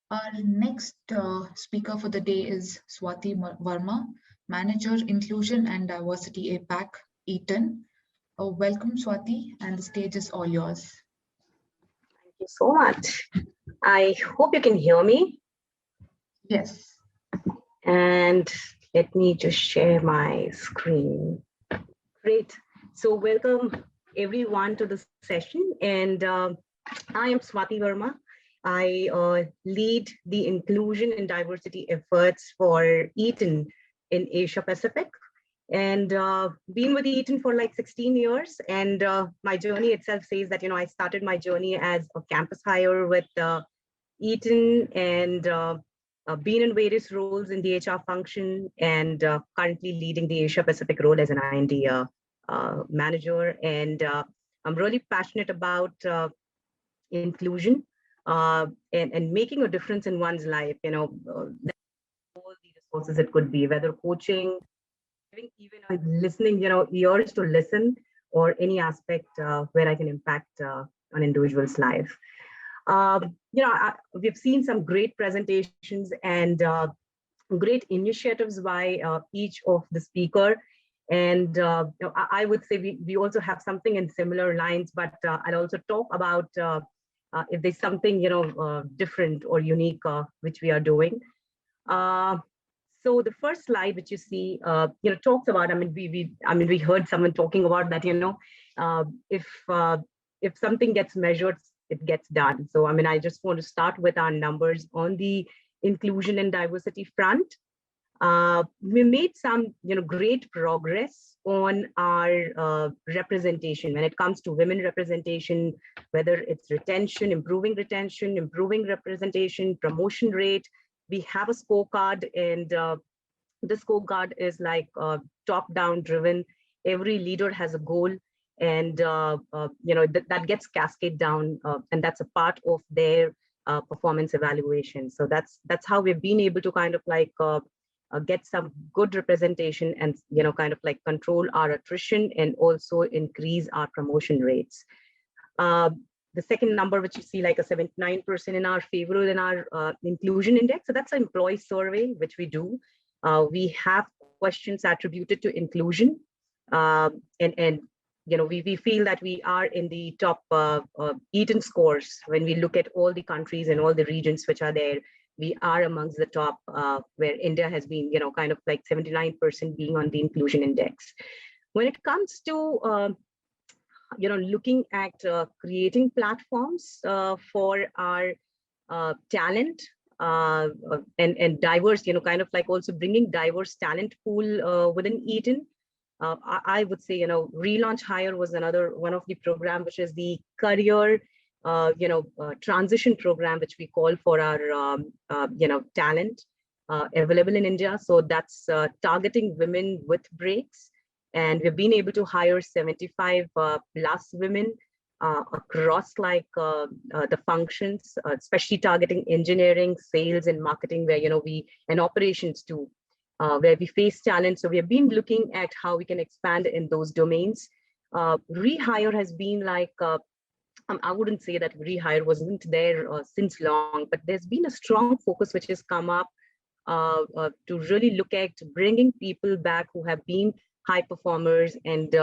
Our next speaker for the day is Swati Varma, Manager Inclusion and Diversity APAC, Eaton. Welcome, Swati, and the stage is all yours. Thank you so much. I hope you can hear me. Yes. And let me just share my screen. Great. So welcome everyone to the session. And I am Swati Varma. I lead the inclusion and diversity efforts for Eaton in Asia Pacific. And been with Eaton for like 16 years. And my journey itself says that, I started my journey as a campus hire with Eaton and been in various roles in the HR function and currently leading the Asia Pacific role as an I&D manager. And I'm really passionate about inclusion and making a difference in one's life, all the resources it could be, whether coaching, even listening, ears to listen, or any aspect where I can impact an individual's life. We've seen some great presentations and great initiatives by each of the speaker. And I would say we also have something in similar lines, but I'll also talk about if there's something, different or unique, which we are doing. So the first slide, which you see, talks about. We heard someone talking about that. If something gets measured, it gets done. So I just want to start with our numbers on the inclusion and diversity front. We made some, great progress on our representation when it comes to women representation, whether it's retention, improving representation, promotion rate. We have a scorecard, and the scorecard is like top-down driven. Every leader has a goal, and that gets cascaded down, and that's a part of their performance evaluation. So that's how we've been able to kind of like get some good representation and kind of like control our attrition and also increase our promotion rates. The second number, which you see like a 79% in our favor in our inclusion index. So that's an employee survey, which we do. We have questions attributed to inclusion. And we feel that we are in the top Eaton scores. When we look at all the countries and all the regions which are there, we are amongst the top, where India has been, kind of like 79% being on the inclusion index. When it comes to looking at creating platforms for our talent and diverse, kind of like also bringing diverse talent pool within Eaton. I would say, Relaunch Hire was another one of the program, which is the career, transition program, which we call for our, talent available in India. So that's targeting women with breaks. And we've been able to hire 75 plus women across like the functions, especially targeting engineering, sales, and marketing, where, and operations too, where we face talent. So we have been looking at how we can expand in those domains. Rehire has been like, I wouldn't say that rehire wasn't there since long, but there's been a strong focus which has come up to really look at bringing people back who have been high performers and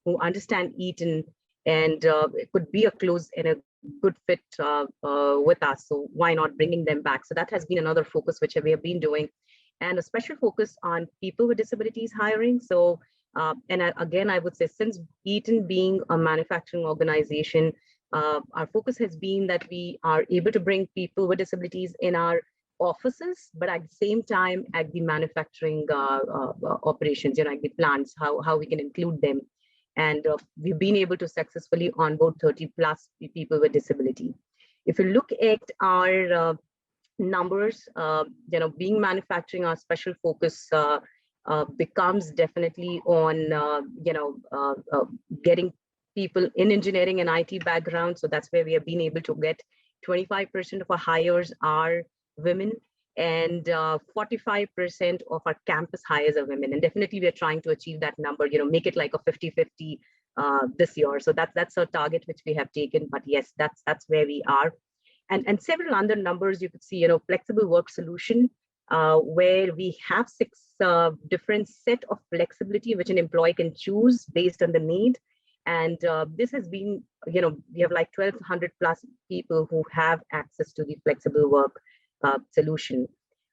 who understand Eaton, and it could be a close and a good fit with us. So why not bringing them back? So that has been another focus which we have been doing, and a special focus on people with disabilities hiring. So, again, I would say since Eaton being a manufacturing organization, our focus has been that we are able to bring people with disabilities in our offices, but at the same time at the manufacturing operations, at the plants, how we can include them. And we've been able to successfully onboard 30 plus people with disability. If you look at our numbers, being manufacturing, our special focus becomes definitely on, getting people in engineering and IT background. So that's where we have been able to get 25% of our hires are women, and 45% of our campus hires are women. And definitely we're trying to achieve that number, make it like a 50-50 this year. So that's a target which we have taken, but yes, that's where we are. and several other numbers you could see, flexible work solution, where we have 6 different set of flexibility which an employee can choose based on the need. And this has been, we have like 1,200 plus people who have access to the flexible work solution.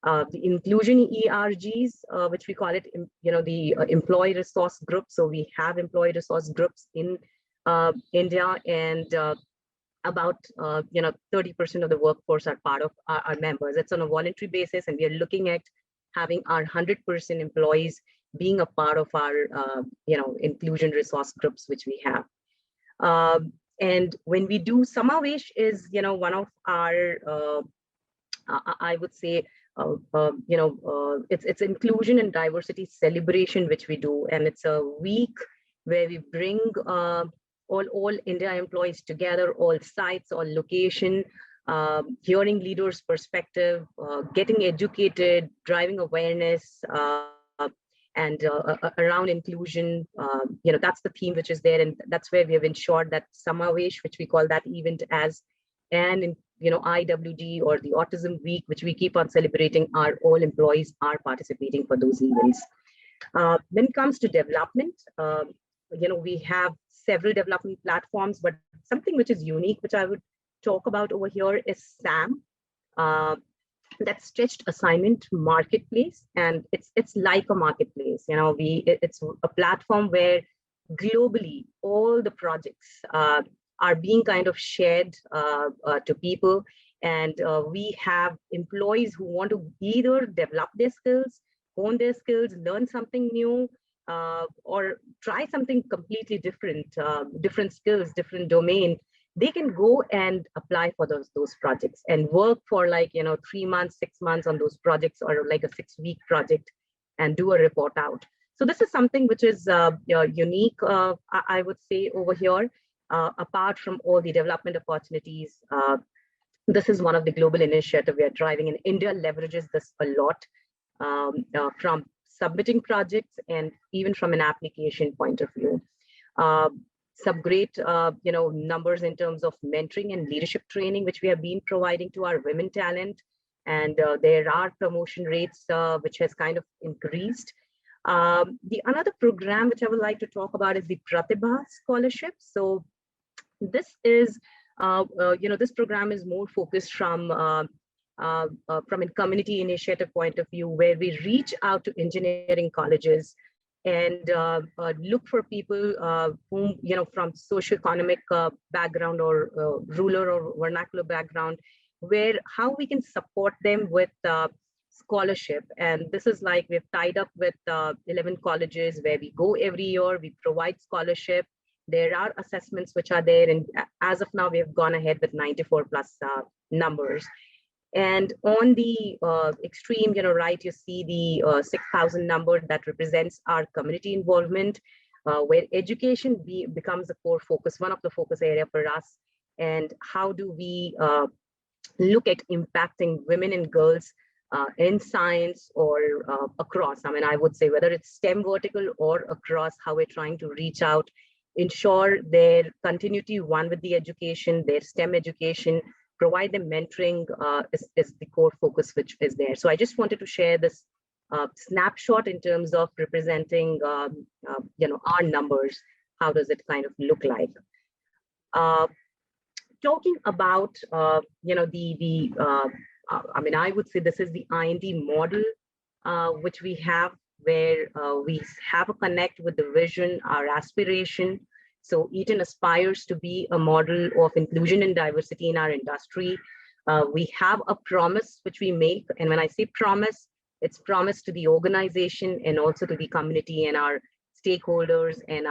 The inclusion ERGs, which we call it, the employee resource group. So we have employee resource groups in India, and about 30% of the workforce are part of our members. It's on a voluntary basis, and we are looking at having our 100% employees being a part of our inclusion resource groups which we have. And when we do Samavesh is one of our I would say it's inclusion and diversity celebration which we do, and it's a week where we bring all India employees together, all sites, all location, hearing leaders' perspective, getting educated, driving awareness, and around inclusion. That's the theme which is there, and that's where we have ensured that Samavesh, which we call that event as, and IWD or the Autism Week, which we keep on celebrating, all employees are participating for those events. When it comes to development, we have several development platforms, but something which is unique, which I would talk about over here, is SAM, that Stretched Assignment Marketplace, and it's like a marketplace. It's a platform where globally all the projects are being kind of shared to people, and we have employees who want to either develop their skills, hone their skills, learn something new, or try something completely different, different skills, different domain. They can go and apply for those projects and work for 3 months, 6 months on those projects, or like a 6-week project, and do a report out. So this is something which is unique, I would say, over here. Apart from all the development opportunities, this is one of the global initiatives we are driving, and India leverages this a lot, from submitting projects and even from an application point of view. Some great numbers in terms of mentoring and leadership training, which we have been providing to our women talent, and there are promotion rates which has kind of increased. The another program which I would like to talk about is the Pratibha Scholarship. So this is this program is more focused from a community initiative point of view, where we reach out to engineering colleges and look for people whom, from socioeconomic background or rural or vernacular background, how we can support them with scholarship. And this is like we've tied up with 11 colleges where we go every year, we provide scholarship. There are assessments which are there, and as of now, we have gone ahead with 94 plus numbers. And on the extreme, right, you see the 6,000 number that represents our community involvement, where education becomes the core focus, one of the focus area for us. And how do we look at impacting women and girls in science or across? I mean, I would say whether it's STEM vertical or across, how we're trying to reach out, ensure their continuity, one with the education, their STEM education, provide them mentoring is the core focus which is there. So I just wanted to share this snapshot in terms of representing, our numbers. How does it kind of look like? Talking about, I mean, I would say this is the IND model which we have, where we have a connect with the vision, our aspiration. So Eaton aspires to be a model of inclusion and diversity in our industry. We have a promise which we make. And when I say promise, it's promise to the organization and also to the community and our stakeholders and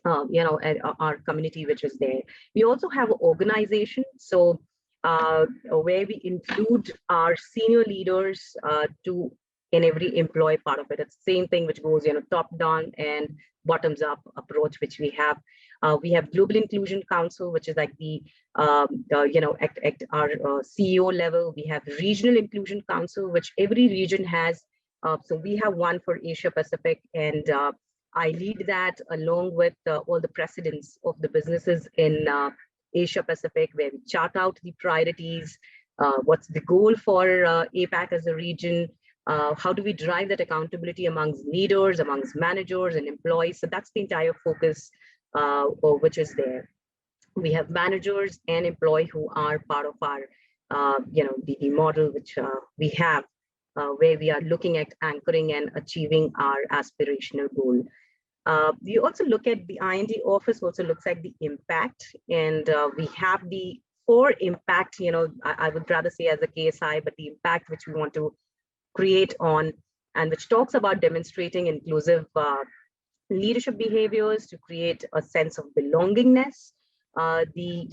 our community which is there. We also have an organization. So where we include our senior leaders in every employee part of it. It's the same thing which goes, top down and bottoms up approach, which we have. We have Global Inclusion Council, which is like the, at our CEO level. We have Regional Inclusion Council, which every region has. So we have one for Asia Pacific, and I lead that along with all the presidents of the businesses in Asia Pacific, where we chart out the priorities, what's the goal for APAC as a region, how do we drive that accountability amongst leaders, amongst managers and employees. So that's the entire focus which is there. We have managers and employee who are part of our, the model which we have, where we are looking at anchoring and achieving our aspirational goal. We also look at the IND office, also looks at the impact, and we have the 4 impact, I would rather say as a KSI, but the impact which we want to create on, and which talks about demonstrating inclusive leadership behaviors to create a sense of belongingness. We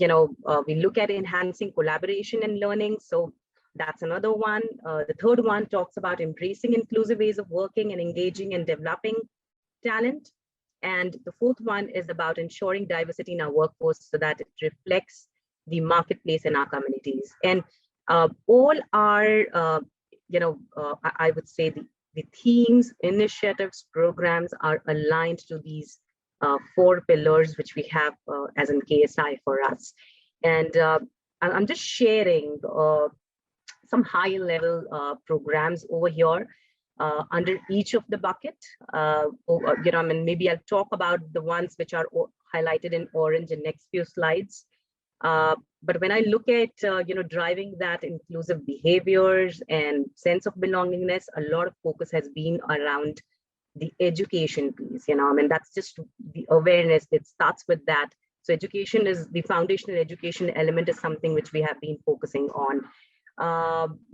look at enhancing collaboration and learning. So that's another one. The third one talks about embracing inclusive ways of working and engaging and developing talent. And the fourth one is about ensuring diversity in our workforce so that it reflects the marketplace in our communities. And all our, I would say the themes, initiatives, programs are aligned to these 4 pillars, which we have as in KSI for us. And I'm just sharing some high level programs over here under each of the bucket. Maybe I'll talk about the ones which are highlighted in orange in next few slides. But when I look at, driving that inclusive behaviors and sense of belongingness, a lot of focus has been around the education piece, that's just the awareness that starts with that. So education is the foundational education element is something which we have been focusing on.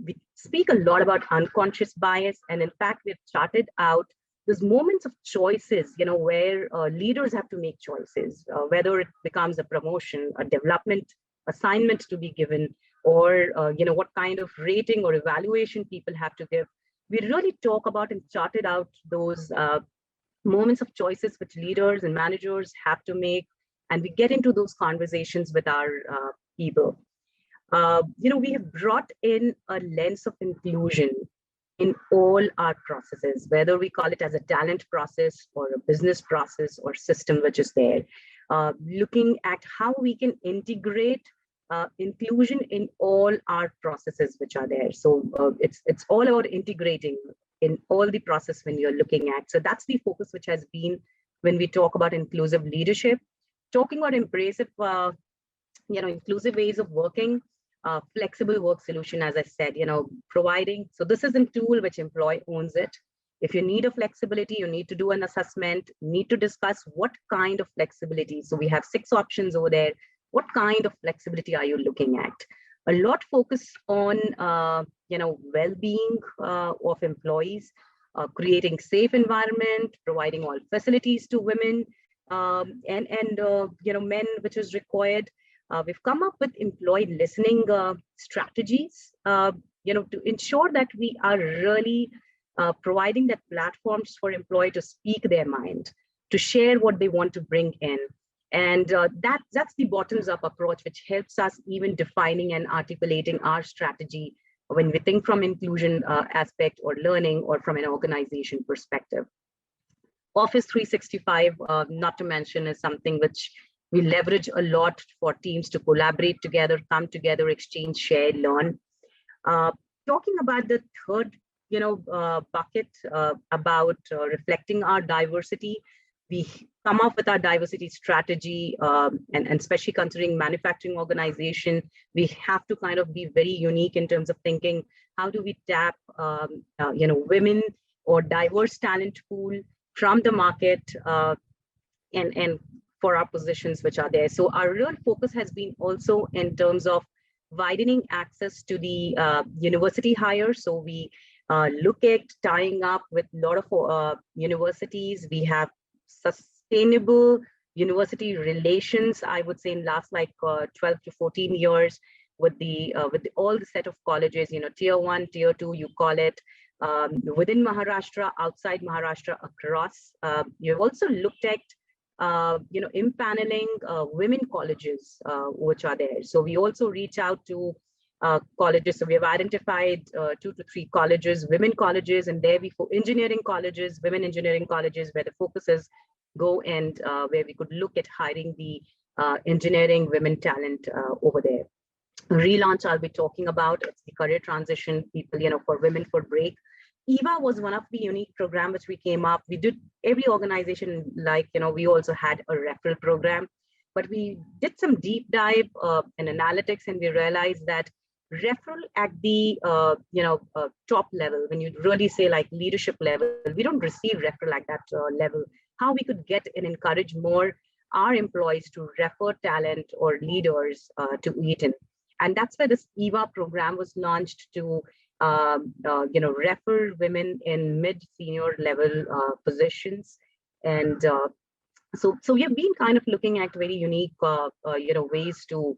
We speak a lot about unconscious bias, and in fact, we've charted out those moments of choices, where leaders have to make choices, whether it becomes a promotion, a development assignment to be given, or what kind of rating or evaluation people have to give. We really talk about and charted out those moments of choices which leaders and managers have to make, and we get into those conversations with our people. We have brought in a lens of inclusion in all our processes, whether we call it as a talent process or a business process or system which is there, looking at how we can integrate inclusion in all our processes which are there. So it's all about integrating in all the process when you're looking at. So that's the focus which has been when we talk about inclusive leadership, talking about embracive, inclusive ways of working, flexible work solution, as I said, providing. So this is a tool which employee owns it. If you need a flexibility, you need to do an assessment, need to discuss what kind of flexibility. So we have 6 options over there. What kind of flexibility are you looking at? A lot focus on, well-being of employees, creating safe environment, providing all facilities to women and men, which is required. We've come up with employee listening strategies, to ensure that we are really providing that platforms for employee to speak their mind, to share what they want to bring in. And that's the bottoms-up approach, which helps us even defining and articulating our strategy when we think from inclusion aspect or learning or from an organization perspective. Office 365, not to mention, is something which we leverage a lot for teams to collaborate together, come together, exchange, share, learn. Talking about the third, bucket about reflecting our diversity, we come up with our diversity strategy, and especially considering manufacturing organization, we have to kind of be very unique in terms of thinking, how do we tap, women or diverse talent pool from the market and for our positions which are there. So our real focus has been also in terms of widening access to the university hires. So we look at tying up with a lot of universities. We have sustainable university relations, I would say, in last 12 to 14 years with all the set of colleges, tier 1, tier 2, you call it, within Maharashtra, outside Maharashtra, across. You've also looked at impaneling women colleges which are there. So we also reach out to colleges. So we have identified 2 to 3 colleges, women colleges, and there we for engineering colleges, women engineering colleges, where the focus is go and where we could look at hiring the engineering women talent over there. Relaunch I'll be talking about, it's the career transition people, for women for break. EVA was one of the unique program which we came up. We did every organization, like, we also had a referral program, but we did some deep dive in analytics, and we realized that referral at the top level, when you really say like leadership level, we don't receive referral at that level. How we could get and encourage more our employees to refer talent or leaders to Eaton. And that's where this EVA program was launched to refer women in mid-senior level positions. And so we have been kind of looking at very unique ways to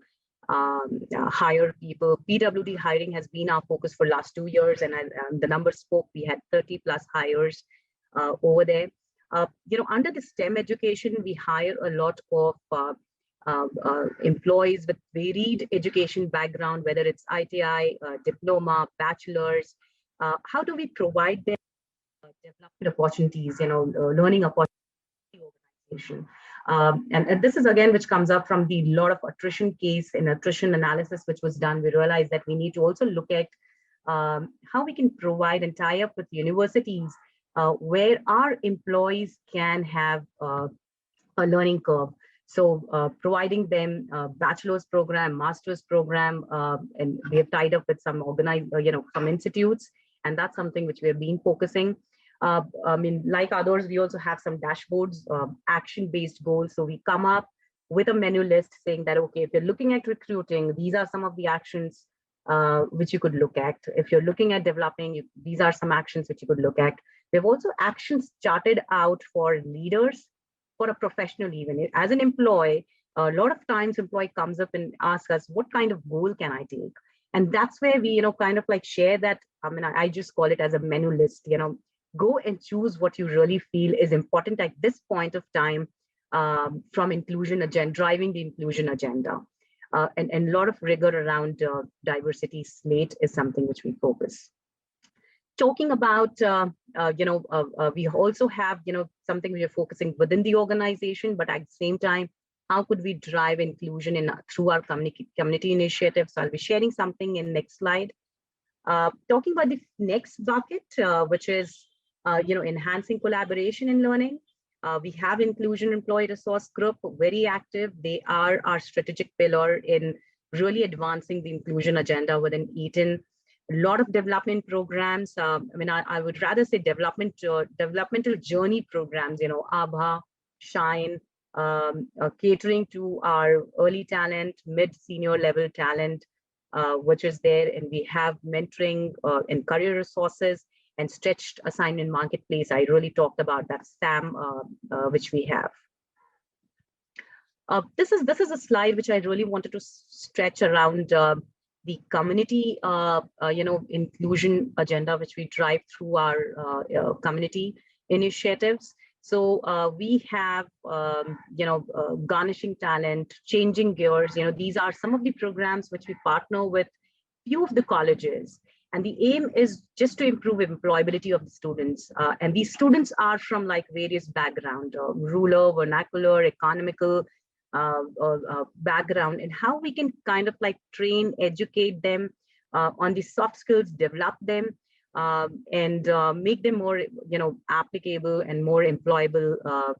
hire people. PWD hiring has been our focus for last 2 years, and the numbers spoke. We had 30 plus hires over there. Under the STEM education, we hire a lot of employees with varied education background, whether it's ITI, diploma, bachelor's. How do we provide them development opportunities, learning opportunities in the organization? And this is again, which comes up from the lot of attrition case and attrition analysis, which was done. We realized that we need to also look at how we can provide and tie up with universities where our employees can have a learning curve. So providing them a bachelor's program, master's program, and we have tied up with some organized, some institutes, and that's something which we have been focusing. Like others, we also have some dashboards, action-based goals. So we come up with a menu list saying that, okay, if you're looking at recruiting, these are some of the actions which you could look at. If you're looking at developing, these are some actions which you could look at. We have also actions charted out for leaders, for a professional even. As an employee, a lot of times employee comes up and asks us, what kind of goal can I take? And that's where we, kind of like share that. I just call it as a menu list, go and choose what you really feel is important at this point of time from inclusion agenda, driving the inclusion agenda. And a lot of rigor around diversity slate is something which we focus. Talking about, we also have, something we are focusing within the organization, but at the same time, how could we drive inclusion through our community initiatives? So I'll be sharing something in next slide. Talking about the next bucket, which is, enhancing collaboration and learning. We have Inclusion Employee Resource Group, very active. They are our strategic pillar in really advancing the inclusion agenda within Eaton. A lot of development programs. I would rather say developmental journey programs, ABHA, Shine, catering to our early talent, mid-senior level talent, which is there. And we have mentoring and career resources and stretched assignment marketplace. I really talked about that, SAM, which we have. This is a slide which I really wanted to stretch around the community, inclusion agenda, which we drive through our community initiatives. So we have, garnishing talent, changing gears. These are some of the programs which we partner with few of the colleges. And the aim is just to improve employability of the students. And these students are from like various background, rural, vernacular, economical, background, and how we can kind of like train, educate them on the soft skills, develop them, and make them more, applicable and more employable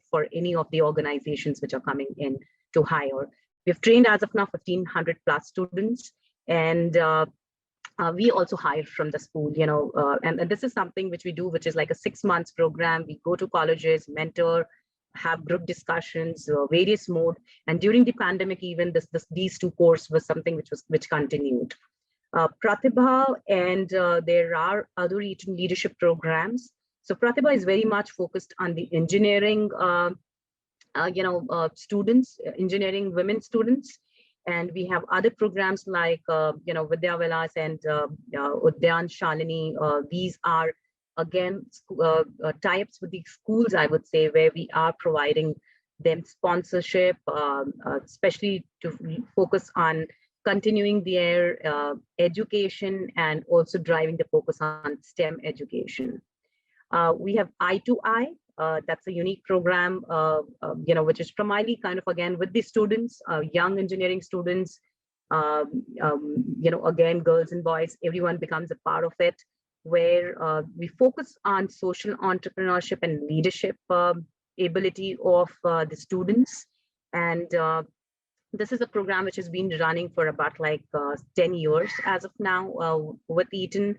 for any of the organizations which are coming in to hire. We've trained as of now 1,500 plus students, and we also hire from the school, and this is something which we do, which is like a 6 months program. We go to colleges, mentor, have group discussions, various mode. And during the pandemic, even these two courses was something which continued. Pratibha, and there are other Eaton leadership programs. So Pratibha is very much focused on the engineering, students, engineering women students. And we have other programs like, Vidya Vilas and Udyan Shalini. These are, again, tie-ups with the schools, I would say, where we are providing them sponsorship, especially to focus on continuing their education and also driving the focus on STEM education. We have I2I, That's a unique program, which is primarily kind of, again, with the students, young engineering students, again, girls and boys, everyone becomes a part of it, where we focus on social entrepreneurship and leadership ability of the students. And this is a program which has been running for about 10 years as of now with Eaton.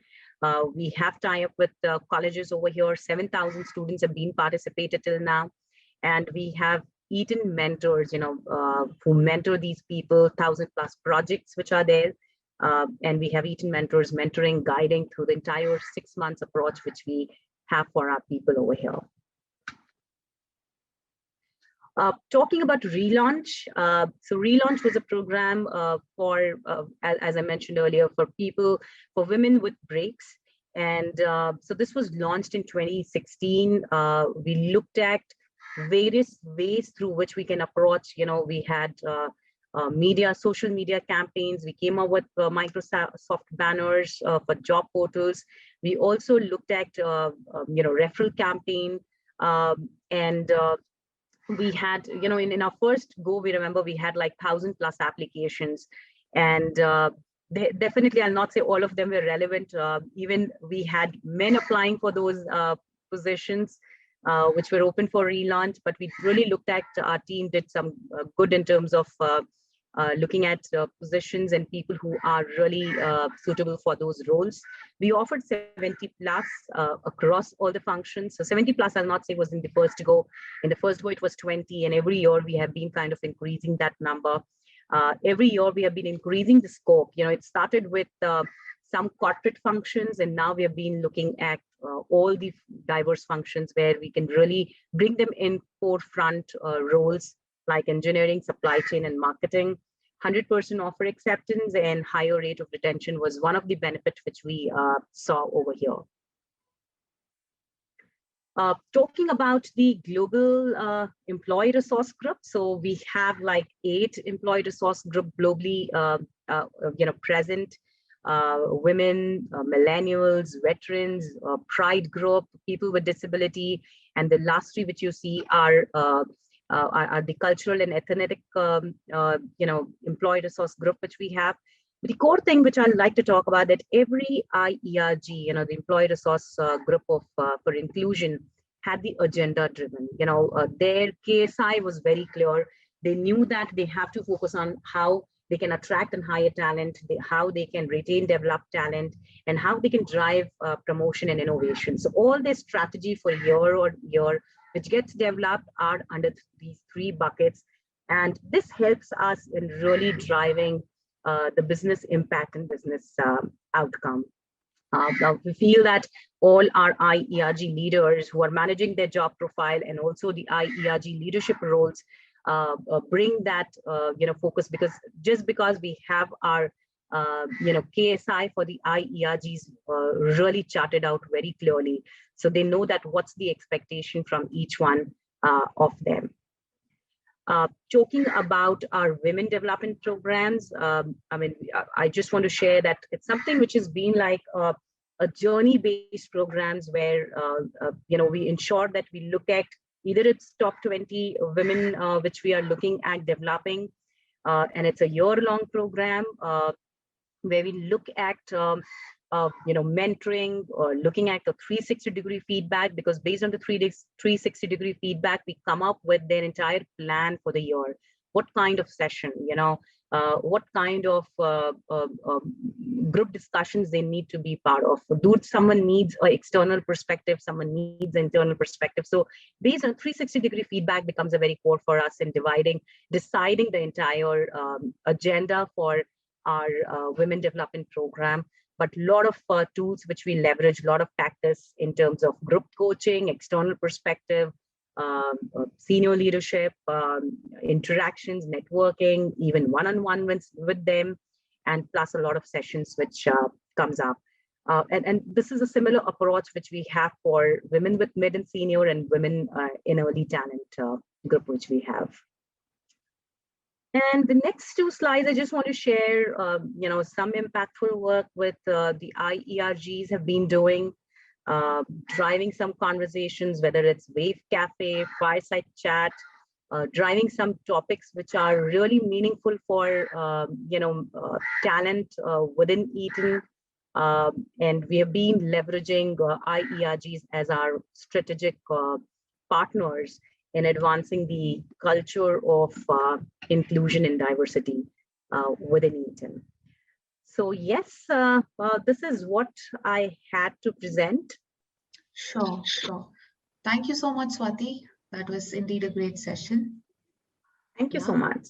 We have tie-up with colleges over here. 7,000 students have been participated till now. And we have Eaton mentors, who mentor these people, 1,000+ projects which are there. And we have Eaton mentors mentoring, guiding through the entire 6 months approach, which we have for our people over here. Talking about Relaunch, so Relaunch was a program for, as I mentioned earlier, for women with breaks. And so this was launched in 2016. We looked at various ways through which we can approach, we had social media campaigns. We came up with Microsoft banners for job portals. We also looked at, referral campaign, and we had, in our first go, we remember we had 1,000+ applications, and definitely, I'll not say all of them were relevant. Even we had men applying for those positions, which were open for relaunch, but we really looked at, our team did some good in terms of looking at positions and people who are really suitable for those roles. We offered 70+ across all the functions. So 70+, I'll not say was in the first go. In the first go, it was 20, and every year we have been kind of increasing that number. Every year we have been increasing the scope. It started with some corporate functions, and now we have been looking at all the diverse functions where we can really bring them in forefront roles like engineering, supply chain, and marketing. 100% offer acceptance and higher rate of retention was one of the benefits which we saw over here. Talking about the global employee resource group, so we have 8 employee resource group globally, present. Women, millennials, veterans, pride group, people with disability, and the last 3 which you see are the cultural and ethnic, employee resource group which we have. But the core thing which I'd like to talk about, that every IERG, the employee resource group of for inclusion, had the agenda driven. Their KSI was very clear. They knew that they have to focus on how they can attract and hire talent, how they can retain, develop talent, and how they can drive promotion and innovation. So all their strategy for year which gets developed are under these 3 buckets. And this helps us in really driving the business impact and business outcome. We feel that all our IERG leaders who are managing their job profile and also the IERG leadership roles bring that focus, because we have our KSI for the IERGs really charted out very clearly, so they know that what's the expectation from each one of them. Talking about our women development programs, I just want to share that it's something which has been a journey-based programs where we ensure that we look at either it's top 20 women which we are looking at developing, and it's a year-long program where we look at mentoring, or looking at a 360-degree feedback, because based on the 360-degree feedback, we come up with their entire plan for the year. What kind of session, what kind of group discussions they need to be part of. Someone needs an external perspective, someone needs an internal perspective. So based on 360-degree feedback becomes a very core for us in deciding the entire agenda for our women development program. But a lot of tools which we leverage, a lot of practice in terms of group coaching, external perspective, senior leadership, interactions, networking, even one-on-one with them, and plus a lot of sessions which comes up. And this is a similar approach which we have for women with mid and senior and women in early talent group which we have. And the next 2 slides, I just want to share, some impactful work with the IERGs have been doing. driving some conversations, whether it's Wave Cafe, Fireside Chat, driving some topics which are really meaningful for talent within Eaton. And we have been leveraging IERGs as our strategic partners in advancing the culture of inclusion and diversity within Eaton. So yes, this is what I had to present. Sure. Thank you so much, Swati. That was indeed a great session. Thank you so much.